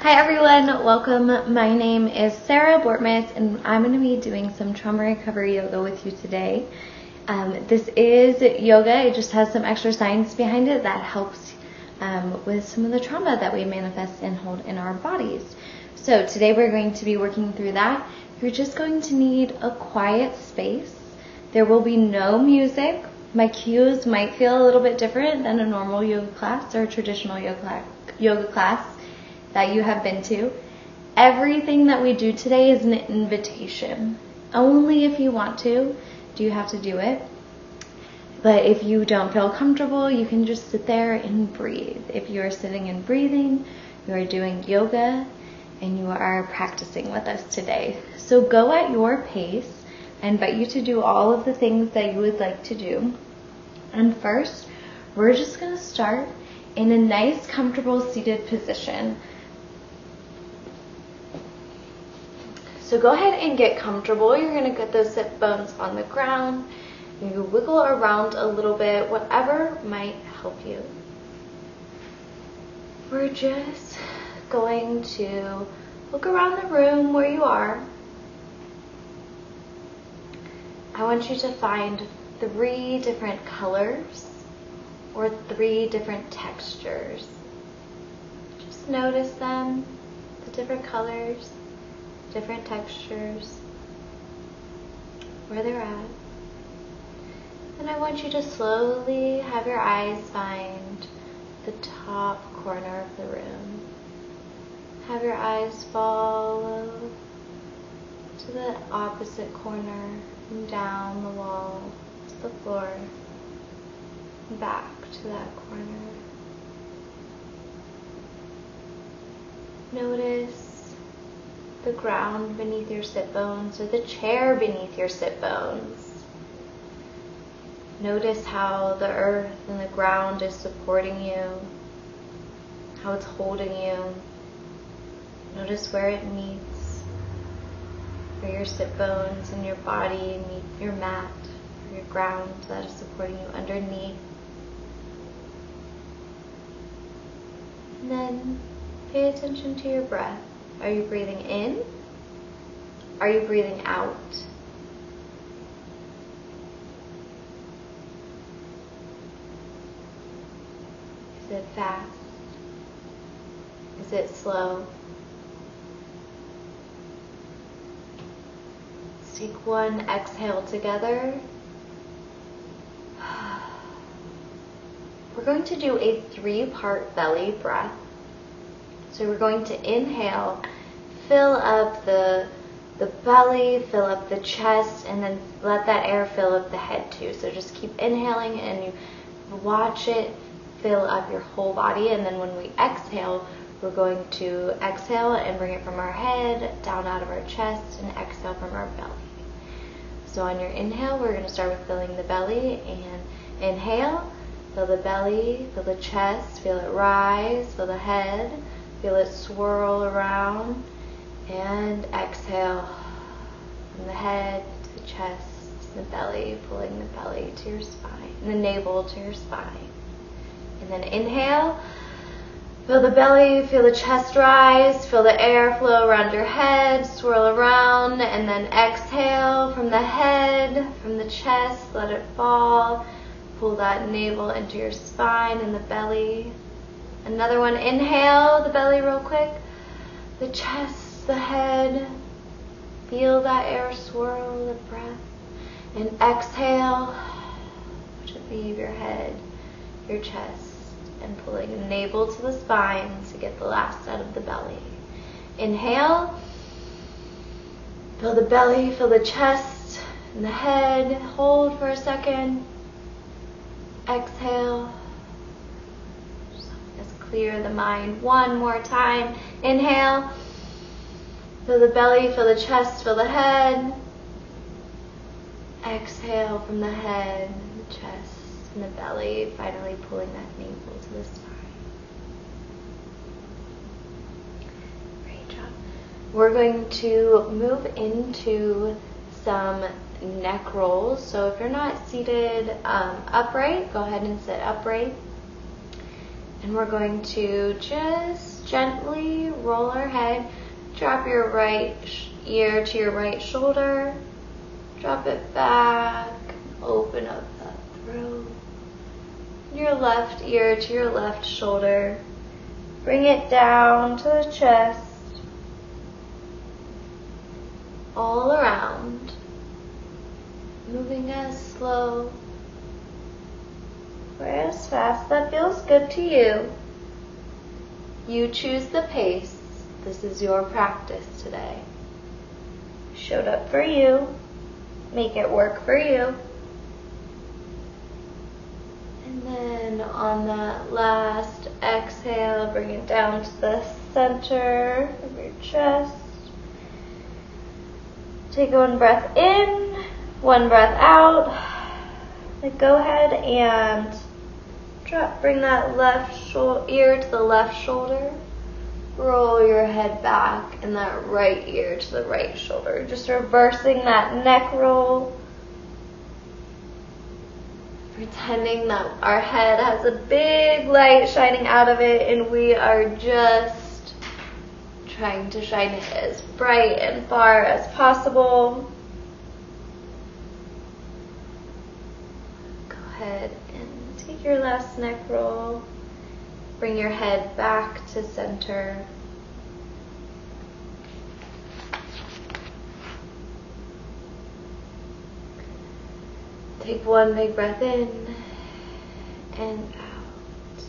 Hi everyone, welcome. My name is Sarah Bortmas and I'm going to be doing some trauma recovery yoga with you today. This is yoga, it just has some extra science behind it that helps with some of the trauma that we manifest and hold in our bodies. So today we're going to be working through that. You're just going to need a quiet space. There will be no music. My cues might feel a little bit different than a normal yoga class or a traditional yoga class that you have been to. Everything that we do today is an invitation. Only if you want to do you have to do it. But if you don't feel comfortable, you can just sit there and breathe. If you are sitting and breathing, you are doing yoga and you are practicing with us today. So go at your pace. I invite you to do all of the things that you would like to do. And first, we're just going to start in a nice, comfortable seated position. So go ahead and get comfortable. You're going to get those sit bones on the ground. You wiggle around a little bit, whatever might help you. We're just going to look around the room where you are. I want you to find 3 different colors or 3 different textures. Just notice them, the different colors, different textures, where they're at. And I want you to slowly have your eyes find the top corner of the room. Have your eyes follow to the opposite corner and down the wall to the floor, back to that corner. Notice the ground beneath your sit bones or the chair beneath your sit bones. Notice how the earth and the ground is supporting you, how it's holding you. Notice where it meets, where your sit bones and your body meet your mat, or your ground that is supporting you underneath. And then pay attention to your breath. Are you breathing in? Are you breathing out? Is it fast? Is it slow? Let's take one exhale together. We're going to do a 3-part belly breath. So we're going to inhale, fill up the belly, fill up the chest, and then let that air fill up the head too. So just keep inhaling and you watch it fill up your whole body. And then when we exhale, we're going to exhale and bring it from our head down out of our chest and exhale from our belly. So on your inhale, we're going to start with filling the belly, and inhale, fill the belly, feel the chest, feel it rise, feel the head, feel it swirl around, and exhale from the head to the chest, the belly, pulling the belly to your spine, and the navel to your spine. And then inhale, feel the belly, feel the chest rise, feel the air flow around your head, swirl around, and then exhale from the head, from the chest, let it fall, pull that navel into your spine and the belly. Another one, inhale the belly real quick, the chest, the head, feel that air swirl, the breath, and exhale, watch it leave your head, your chest, and pulling the navel to the spine to get the last out of the belly. Inhale, feel the belly, feel the chest and the head, hold for a second, exhale. Clear the mind one more time. Inhale, feel the belly, feel the chest, feel the head. Exhale from the head, the chest, and the belly, finally pulling that navel to the spine. Great job. We're going to move into some neck rolls. So if you're not seated upright, go ahead and sit upright. And we're going to just gently roll our head. Drop your right ear to your right shoulder. Drop it back. Open up that throat. Your left ear to your left shoulder. Bring it down to the chest. All around. Moving as slow or as fast that feels good to you. You choose the pace. This is your practice today. Showed up for you. Make it work for you. And then on that last exhale, bring it down to the center of your chest. Take one breath in, one breath out. Then go ahead and bring that left ear to the left shoulder. Roll your head back and that right ear to the right shoulder. Just reversing that neck roll. Pretending that our head has a big light shining out of it and we are just trying to shine it as bright and far as possible. Go ahead and take your last neck roll. Bring your head back to center. Take one big breath in and out.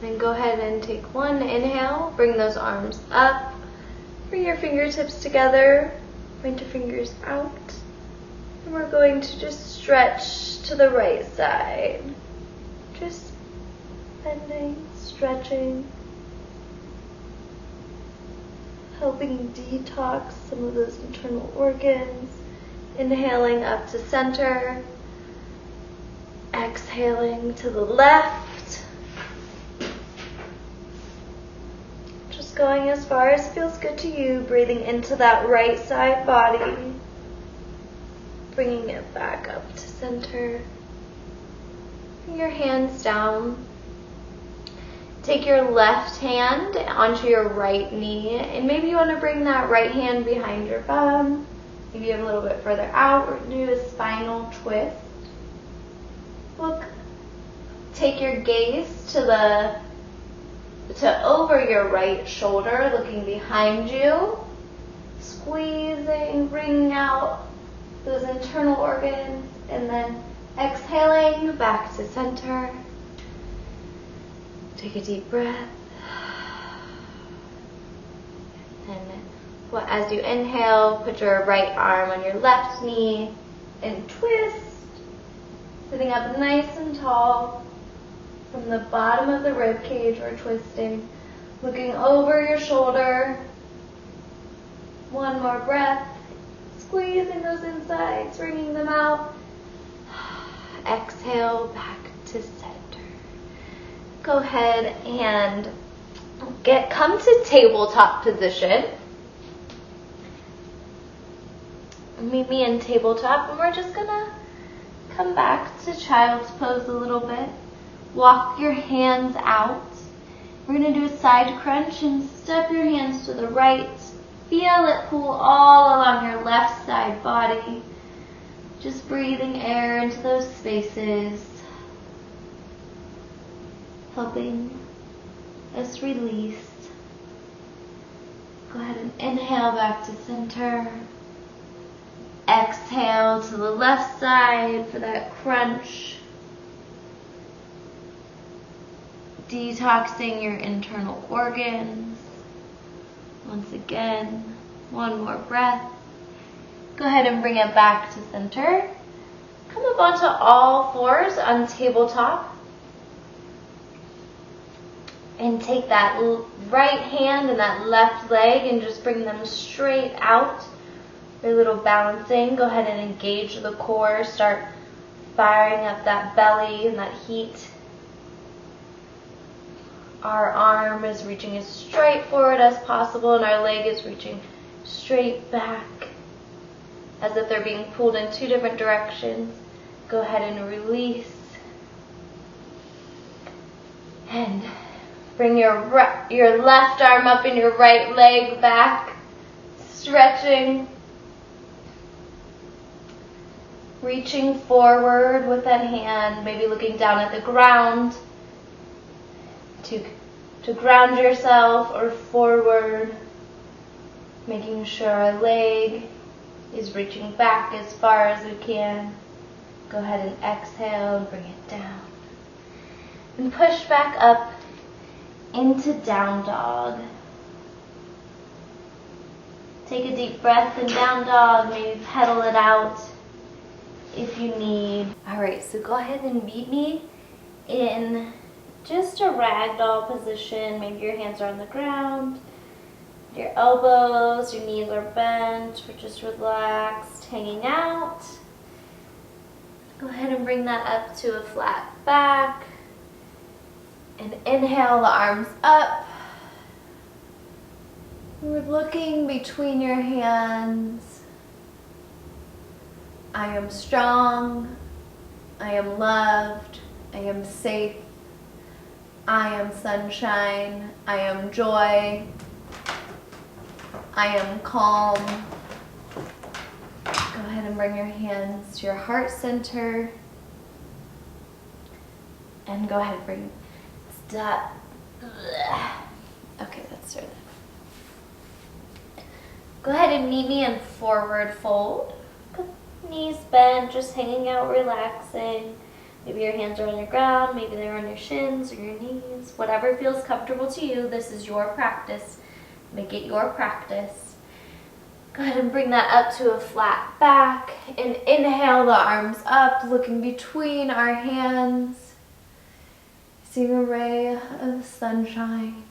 Then go ahead and take one inhale. Bring those arms up. Bring your fingertips together. Point your fingers out. And we're going to just stretch to the right side. Just bending, stretching, helping detox some of those internal organs. Inhaling up to center, exhaling to the left. Just going as far as feels good to you, breathing into that right side body, bringing it back up to center. Bring your hands down. Take your left hand onto your right knee, and maybe you want to bring that right hand behind your bum. Maybe a little bit further out. We're going to do a spinal twist. Take your gaze to over your right shoulder, looking behind you. Squeezing, bringing out those internal organs, and then exhaling back to center. Take a deep breath. And as you inhale, put your right arm on your left knee and twist. Sitting up nice and tall. From the bottom of the rib cage, we're twisting. Looking over your shoulder. One more breath. Squeezing those insides, bringing them out. Exhale back to center. Go ahead and come to tabletop position. Meet me in tabletop, and we're just gonna come back to child's pose a little bit. Walk your hands out. We're gonna do a side crunch and step your hands to the right. Feel it pull all along your left side body. Just breathing air into those spaces, helping us release. Go ahead and inhale back to center. Exhale to the left side for that crunch. Detoxing your internal organs. Once again, one more breath. Go ahead and bring it back to center. Come up onto all fours on tabletop. And take that right hand and that left leg and just bring them straight out. A little balancing. Go ahead and engage the core. Start firing up that belly and that heat. Our arm is reaching as straight forward as possible, and our leg is reaching straight back, as if they're being pulled in two different directions. Go ahead and release. And Bring your left arm up and your right leg back, stretching. Reaching forward with that hand, maybe looking down at the ground to ground yourself, or forward, making sure our leg is reaching back as far as we can. Go ahead and exhale and bring it down. And push back up into down dog. Take a deep breath in down dog, maybe pedal it out if you need. Alright, so go ahead and meet me in just a ragdoll position. Maybe your hands are on the ground, your elbows, your knees are bent, or just relaxed, hanging out. Go ahead and bring that up to a flat back. And inhale, the arms up. We're looking between your hands. I am strong. I am loved. I am safe. I am sunshine. I am joy. I am calm. Go ahead and bring your hands to your heart center. And go ahead and bring stop. Okay, let's start that. Go ahead and meet me in forward fold. Knees bent, just hanging out, relaxing. Maybe your hands are on your ground, maybe they're on your shins or your knees. Whatever feels comfortable to you, this is your practice. Make it your practice. Go ahead and bring that up to a flat back. And inhale, the arms up, looking between our hands. Seeing a ray of sunshine,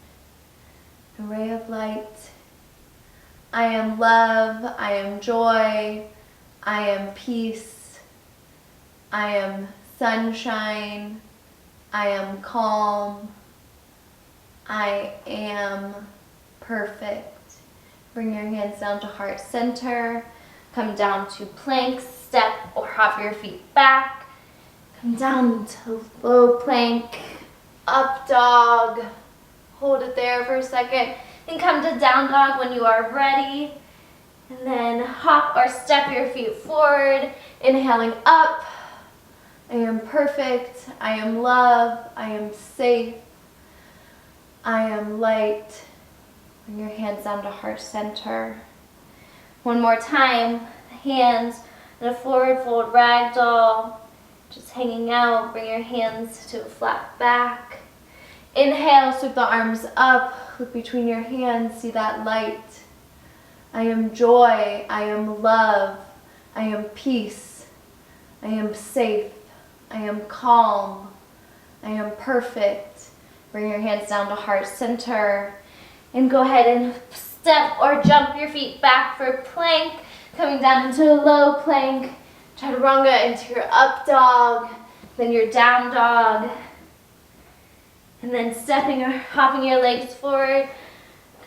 a ray of light. I am love, I am joy, I am peace, I am sunshine, I am calm, I am perfect. Bring your hands down to heart center. Come down to plank, step, or hop your feet back. Come down to low plank. Up dog, hold it there for a second, then come to down dog when you are ready, and then hop or step your feet forward, inhaling up. I am perfect, I am love, I am safe, I am light. Bring your hands down to heart center. One more time, hands in a forward fold ragdoll. Just hanging out, bring your hands to a flat back. Inhale, sweep the arms up, look between your hands, see that light. I am joy, I am love, I am peace, I am safe, I am calm, I am perfect. Bring your hands down to heart center and go ahead and step or jump your feet back for plank, coming down into a low plank. Chaturanga into your up dog, then your down dog, and then stepping or hopping your legs forward,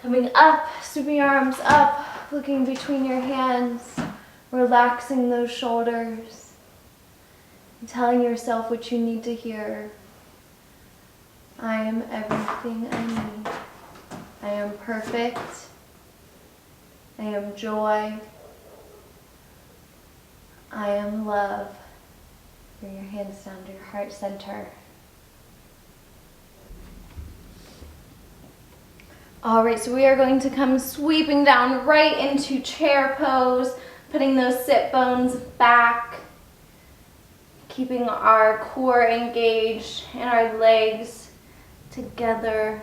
coming up, sweeping your arms up, looking between your hands, relaxing those shoulders, and telling yourself what you need to hear. I am everything I need. I am perfect. I am joy. I am love. Bring your hands down to your heart center. All right, so we are going to come sweeping down right into chair pose, putting those sit bones back, keeping our core engaged and our legs together,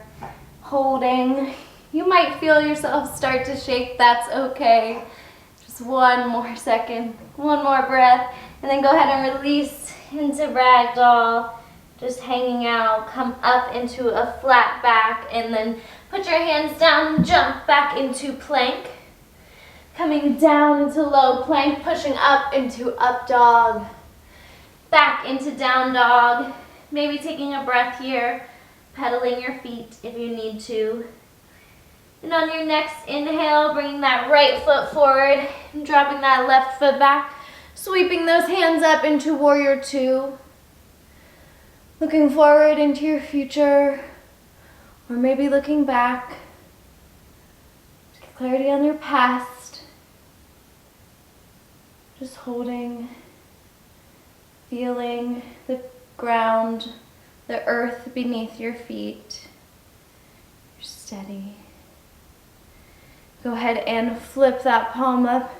holding. You might feel yourself start to shake, that's okay. Just one more second, one more breath, and then go ahead and release into ragdoll, just hanging out. Come up into a flat back, and then put your hands down and jump back into plank. Coming down into low plank, pushing up into up dog, back into down dog. Maybe taking a breath here, pedaling your feet if you need to. And on your next inhale, bringing that right foot forward and dropping that left foot back, sweeping those hands up into warrior two. Looking forward into your future, Or maybe looking back to get clarity on your past. Just holding, feeling the ground, the earth beneath your feet. You're steady. Go ahead and flip that palm up.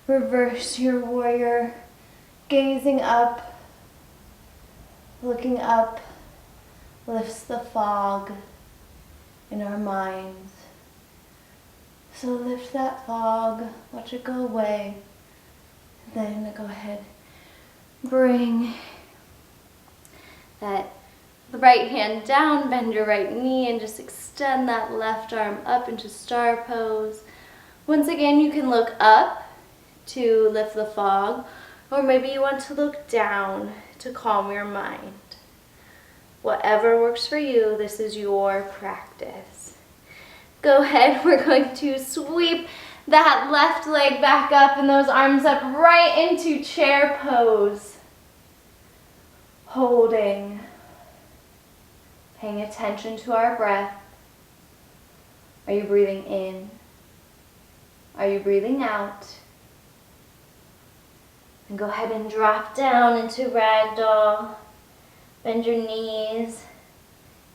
Reverse your warrior. Gazing up, looking up, lifts the fog in our minds. So lift that fog, watch it go away. Then go ahead, bring the right hand down, bend your right knee, and just extend that left arm up into star pose. Once again, you can look up to lift the fog, or maybe you want to look down to calm your mind. Whatever works for you, this is your practice. Go ahead, we're going to sweep that left leg back up and those arms up right into chair pose. Holding, paying attention to our breath. Are you breathing in? Are you breathing out? And go ahead and drop down into ragdoll. Bend your knees.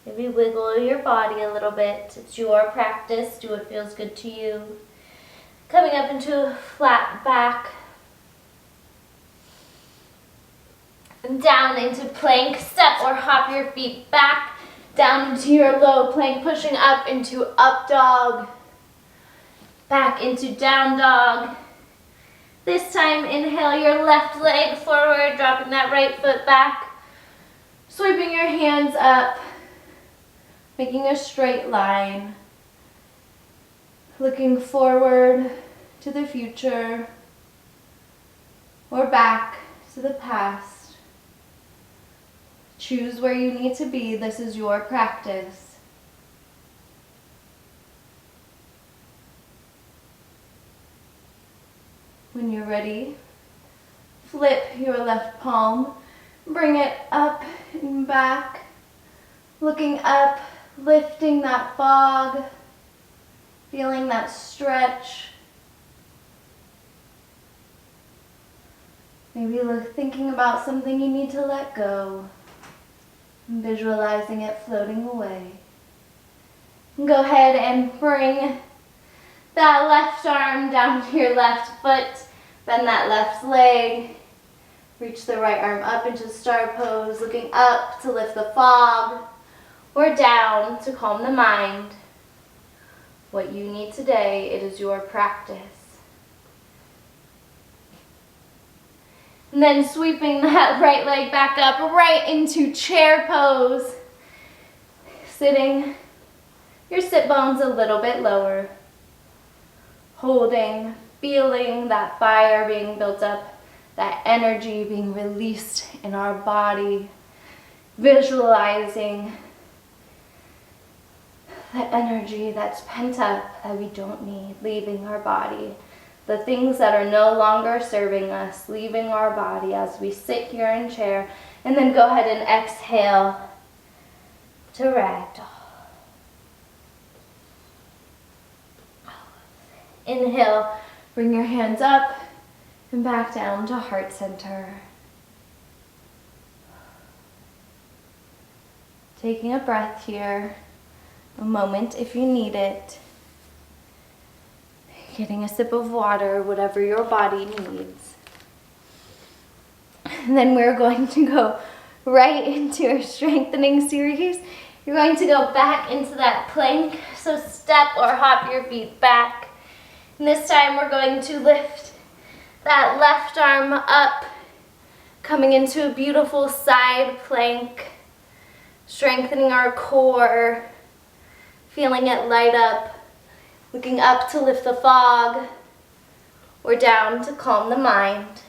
Maybe wiggle your body a little bit. It's your practice. Do what feels good to you. Coming up into a flat back. And down into plank. Step or hop your feet back. Down into your low plank. Pushing up into up dog. Back into down dog. This time, inhale your left leg forward, dropping that right foot back. Sweeping your hands up, making a straight line. Looking forward to the future or back to the past. Choose where you need to be. This is your practice. When you're ready, flip your left palm, bring it up and back, looking up, lifting that fog, feeling that stretch. Maybe thinking about something you need to let go, and visualizing it floating away. And go ahead and bring that left arm down to your left foot, bend that left leg, reach the right arm up into star pose, looking up to lift the fog, or down to calm the mind. What you need today, it is your practice. And then sweeping that right leg back up, right into chair pose, sitting your sit bones a little bit lower. Holding, feeling that fire being built up, that energy being released in our body, visualizing the energy that's pent up that we don't need, leaving our body. The things that are no longer serving us, leaving our body as we sit here in chair, and then go ahead and exhale to ragdoll. Inhale, bring your hands up and back down to heart center. Taking a breath here, a moment if you need it. Getting a sip of water, whatever your body needs. And then we're going to go right into our strengthening series. You're going to go back into that plank, so step or hop your feet back. And this time we're going to lift that left arm up, coming into a beautiful side plank, strengthening our core, feeling it light up, looking up to lift the fog, or down to calm the mind.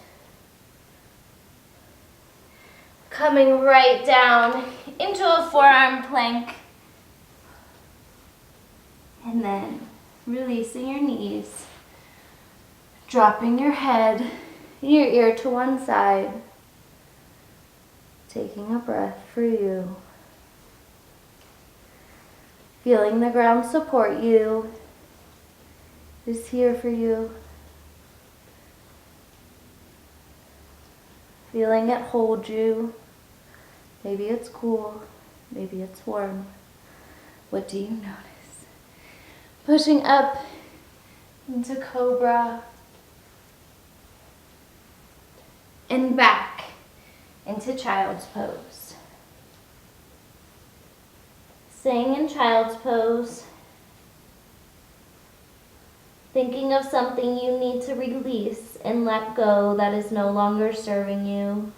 Coming right down into a forearm plank, and then releasing your knees, dropping your head and your ear to one side, taking a breath for you. Feeling the ground support you, is here for you. Feeling it hold you. Maybe it's cool, maybe it's warm. What do you notice? Pushing up into cobra and back into child's pose. Staying in child's pose, thinking of something you need to release and let go that is no longer serving you.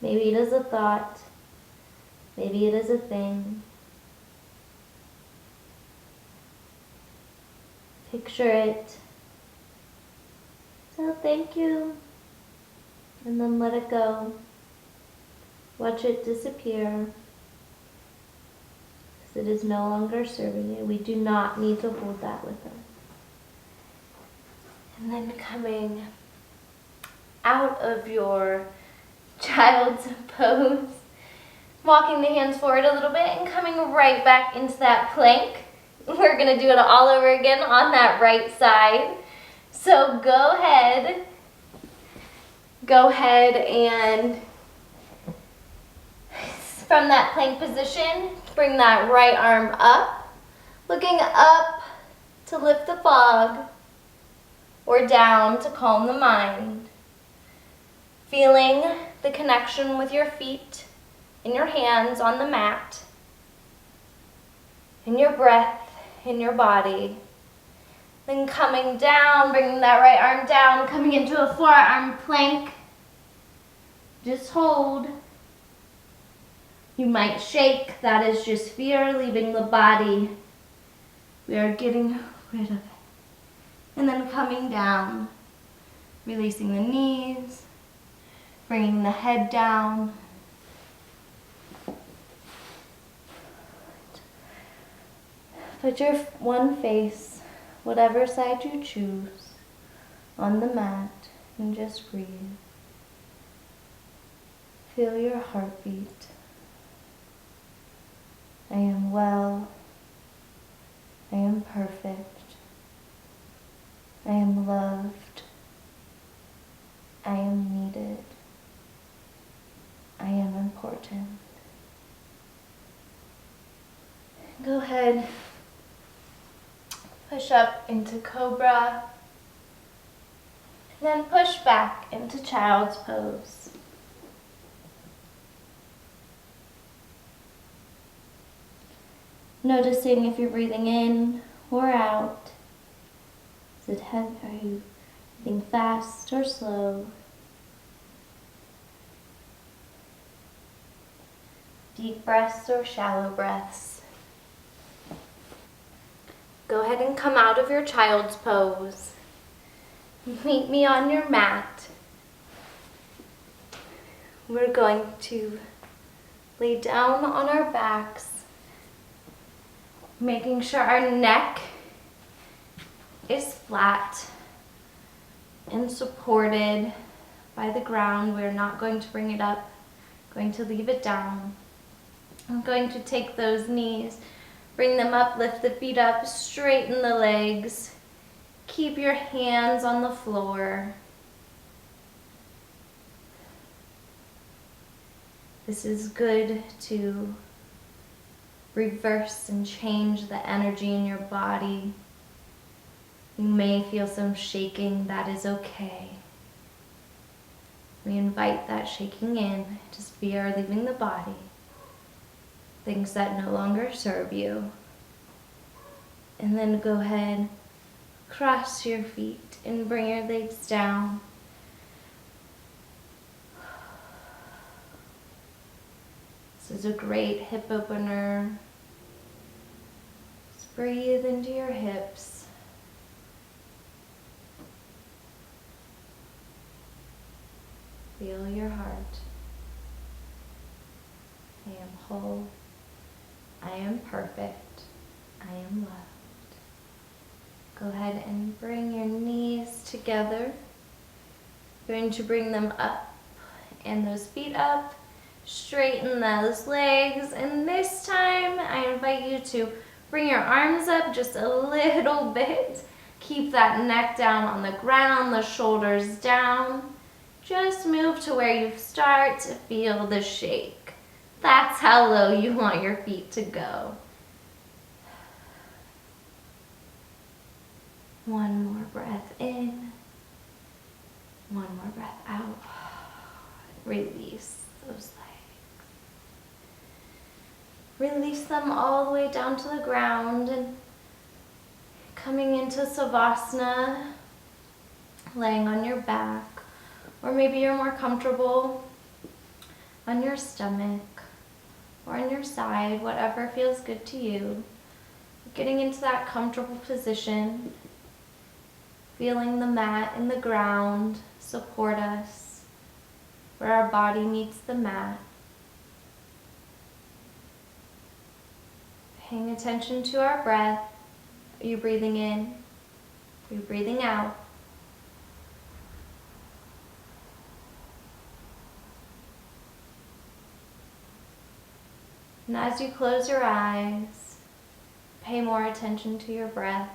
Maybe it is a thought, maybe it is a thing. Picture it. So thank you. And then let it go. Watch it disappear. Because it is no longer serving you. We do not need to hold that with us. And then coming out of your child's pose, walking the hands forward a little bit and coming right back into that plank. We're going to do it all over again on that right side. So go ahead and from that plank position, bring that right arm up, looking up to lift the fog, or down to calm the mind. Feeling the connection with your feet and your hands on the mat, and your breath in your body. Then coming down, bringing that right arm down, coming into a forearm plank. Just hold. You might shake, that is just fear leaving the body. We are getting rid of it. And then coming down, releasing the knees, bringing the head down. Put your one face, whatever side you choose, on the mat and just breathe. Feel your heartbeat. I am well. I am perfect. I am loved. I am needed. I am important. Go ahead. Push up into cobra. Then push back into child's pose. Noticing if you're breathing in or out. Is it heavy? Are you breathing fast or slow? Deep breaths or shallow breaths. Go ahead and come out of your child's pose. Meet me on your mat. We're going to lay down on our backs, making sure our neck is flat and supported by the ground. We're not going to bring it up, going to leave it down. I'm going to take those knees, bring them up, lift the feet up, straighten the legs. Keep your hands on the floor. This is good to reverse and change the energy in your body. You may feel some shaking, that is okay. We invite that shaking in, just fear leaving the body. Things that no longer serve you. And then go ahead, cross your feet and bring your legs down. This is a great hip opener. Just breathe into your hips. Feel your heart. I am whole. I am perfect. I am loved. Go ahead and bring your knees together. You're going to bring them up and those feet up. Straighten those legs. And this time I invite you to Bring your arms up just a little bit. Keep that neck down on the ground, the shoulders down. Just move to where you start to feel the shake. That's how low you want your feet to go. One more breath in. One more breath out. Release those legs. Release them all the way down to the ground and coming into Savasana, laying on your back, or maybe you're more comfortable on your stomach or on your side, whatever feels good to you. Getting into that comfortable position, feeling the mat and the ground support us, where our body meets the mat. Paying attention to our breath. Are you breathing in? Are you breathing out? And as you close your eyes, pay more attention to your breath.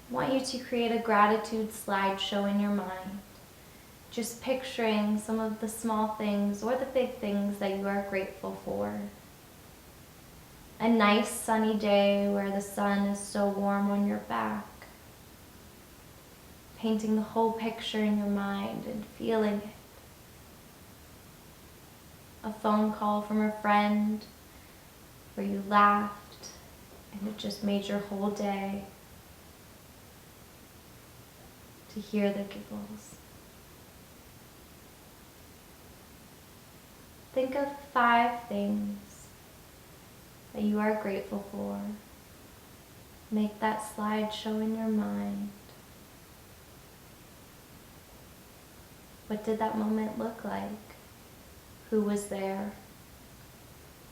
I want you to create a gratitude slideshow in your mind. Just picturing some of the small things or the big things that you are grateful for. A nice sunny day where the sun is so warm on your back. Painting the whole picture in your mind and feeling it. A phone call from a friend where you laughed and it just made your whole day. To hear the giggles. Think of 5 things that you are grateful for. Make that slideshow in your mind. What did that moment look like? Who was there?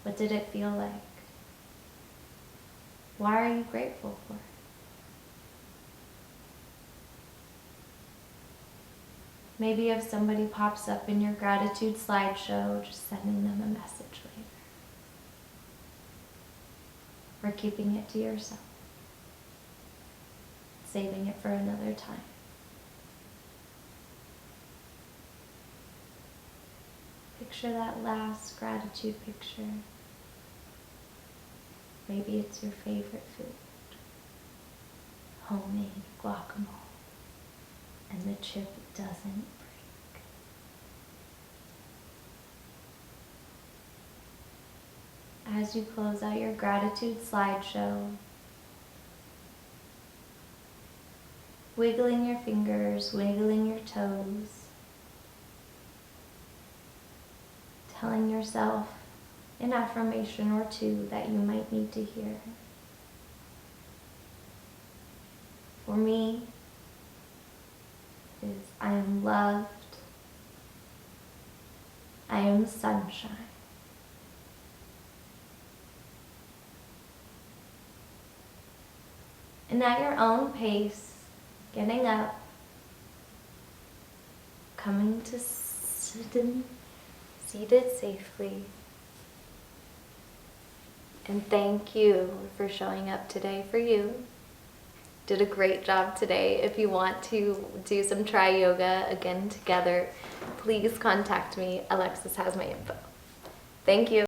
What did it feel like? Why are you grateful for it? Maybe if somebody pops up in your gratitude slideshow, just sending them a message later. Or keeping it to yourself. Saving it for another time. Picture that last gratitude picture. Maybe it's your favorite food. Homemade guacamole. And the chip doesn't break. As you close out your gratitude slideshow, wiggling your fingers, wiggling your toes, telling yourself an affirmation or 2 that you might need to hear. For me, is I am loved, I am sunshine. And at your own pace, getting up, coming to seated safely. And thank you for showing up today for you. Did a great job today. If you want to do some try yoga again together, please contact me. Alexis has my info. Thank you.